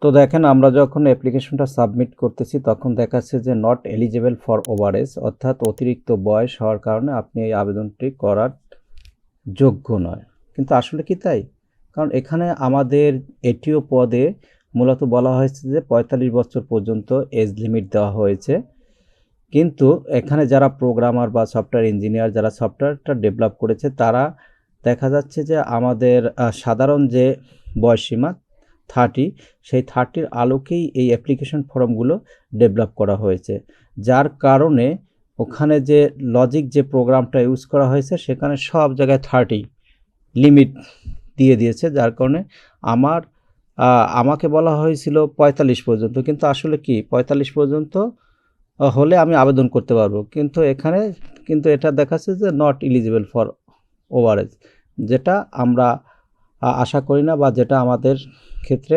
তো দেখেন আমরা যখন অ্যাপ্লিকেশনটা সাবমিট করতেছি তখন দেখাচ্ছে যে নট এলিজিবল ফর ওভারেজ, অর্থাৎ অতিরিক্ত বয়স হওয়ার কারণে আপনি এই আবেদনটি করার যোগ্য নয়। কিন্তু আসলে কি তাই? কারণ এখানে আমাদের এটিও পদে মূলত বলা হয়েছে যে ৪৫ বছর পর্যন্ত এজ লিমিট দেওয়া হয়েছে। কিন্তু এখানে যারা প্রোগ্রামার বা সফটওয়্যার ইঞ্জিনিয়ার যারা সফটওয়্যারটা ডেভেলপ করেছে তারা দেখা যাচ্ছে যে আমাদের সাধারণ যে বয়সসীমা 30, সেই 30-র আলোকেই এই অ্যাপ্লিকেশন ফর্মগুলো ডেভেলপ করা হয়েছে। যার কারণে ওখানে যে লজিক যে প্রোগ্রামটা ইউজ করা হয়েছে সেখানে সব জায়গায় 30 লিমিট দিয়ে দিয়েছে। যার কারণে আমাকে বলা হয়েছিল ৪৫ পর্যন্ত, কিন্তু আসলে কি ৪৫ পর্যন্ত হলে আমি আবেদন করতে পারবো, কিন্তু এখানে কিন্তু এটা দেখাচ্ছে যে নট এলিজিবল ফর ওভারেজ, যেটা আমরা আশা করি না বা যেটা আমাদের ক্ষেত্রে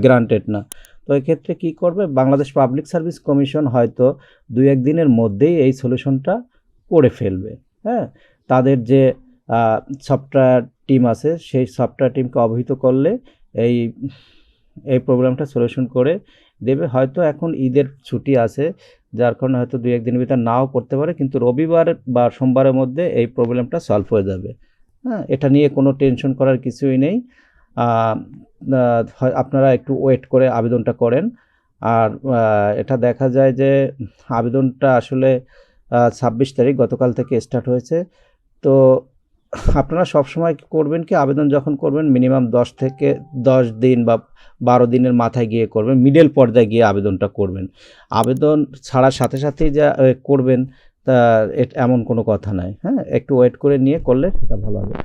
গ্রান্টেড না। তো এক্ষেত্রে কী করবে বাংলাদেশ পাবলিক সার্ভিস কমিশন, হয়তো ২-১ দিনের মধ্যেই এই সলিউশনটা করে ফেলবে। হ্যাঁ, তাদের যে সফটওয়্যার টিম আছে সেই সফটওয়্যার টিমকে অবহিত করলে এই এই প্রবলেমটা সলিউশন করে দেবে। হয়তো এখন ঈদের ছুটি আছে, যার কারণে হয়তো ২-১ দিনের ভিতর নাও করতে পারে, কিন্তু রবিবার বা সোমবারের মধ্যে এই প্রবলেমটা সলভ হয়ে যাবে। হ্যাঁ, এটা নিয়ে কোনো টেনশন করার কিছুই নেই। আপনারা একটু ওয়েট করে আবেদনটা করেন। আর এটা দেখা যায় যে আবেদনটা আসলে ২৬ তারিখ গতকাল থেকে স্টার্ট হয়েছে। তো আপনারা সবসময় করবেন কি, আবেদন যখন করবেন মিনিমাম ১০ দিন বা ১২ দিনের মাথায় গিয়ে করবেন, মিডল পর্যায়ে গিয়ে আবেদনটা করবেন। আবেদন ছাড়ার সাথে সাথেই যা করবেন তা এমন কোনো কথা নাই। হ্যাঁ, একটু ওয়েট করে নিয়ে করলে সেটা ভালো হবে।